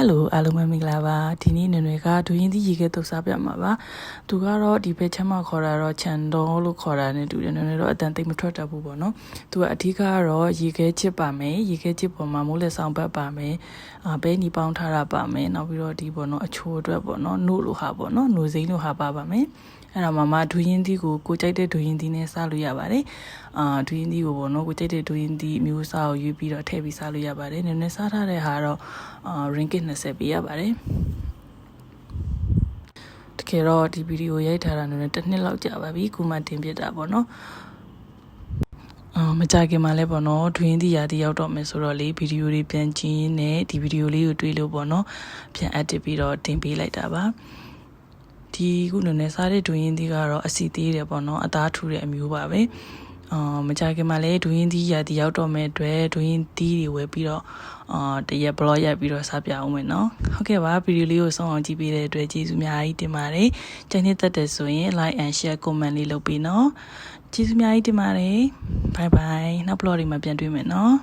Hello အားလုံးပဲမင်္ဂလာပါဒီနေ့နွေကဒူရင်းသီးရေခဲတုပ်စားပြမှာပါသူကတော့ဒီဘက်ချမ်းမခေါ်တာတော့ချန်တော်လို့ခေါ်တာနဲ့တူတယ်နွေတော့အတန်သိမထွက်တတ်ဘူးပေါ့နော်သူကအဓိကကတော့ရေခဲချစ်ပါမယ်ရေခဲချစ်ပေါ်မှာမိုးလက်ဆောင်ပတ်ပါမယ်ပဲနီပေါင်းထားတာပါမယ်နောက်ပြီးတော့ဒီပေါ့နော်အချိုးအတွက်ပေါ့နော်နို့လိုဟာပေါ့နော်နို့စိမ်းလိုဟာပါမယ်အဲ့တော့မမဒူရင်းသီးကိုကြိုက်တဲ့ဒူရင်းသီးနဲ့စားလို့ရပါတယ်ဒူရင်းသီးကိုပေါ့နော်ကိုကြိုက်တဲ့ဒူရင်းသီးအမျိုးအစားကိုရွေးပြီးတော့ထည့်ပြီးစားလို့ရပါတယ်နည်းနည်းစားထားတဲ့ဟာတော့ringgit 20ပေးရပါတယ်တကယ်တော့ဒီဗီဒီယိုရိုက်ထားတာနဲ့တစ်နှစ်လောက်ကြာပါပြီခုမှတင်ပြတာပေါ့နော်မကြခင်မှာလဲပေါ့နော်ဒွင်းသီးရာသီရောက်တော့မယ်ဆိုတော့လေဗီဒီယိုတွေပြန်ကြည့်နေဒီဗီဒီယိုလေးကိုတွေ့လို့ပေါ့နော်ပြန်အပ်တစ်ပြီးတော့တင်ပေးလိုက်တာပါဒီခုနည်းစားတဲ့ဒွင်းသီးကတော့အစီသေးတယ်ပေါ့နော်အသားထူတဲ့အမျိုးပါပဲမကြခင်မှာလဲဒွင်းသီးရာသီရောက်တော့မယ်အတွက်ဒွင်းသီးတွေဝယ်ပြီးတော့တရက် blog ရိုက်ပြီးတော့စားပြအောင်မယ်နော်ဟုတ်ကဲ့ပါဗီဒီယိုလေးကိုဆုံးအောင်ကြည့်ပေးတဲ့အတွက်ကျေးဇူးများကြီးတင်ပါတယ်ကြိုက်နေတဲ့တဲ့ဆိုရင် like and share comment လေးလုပ်ပေးနော်ကျေးဇူးများကြီးတင်ပါတယ် bye bye နောက် blog တွေမှာပြန်တွေ့မယ်နော်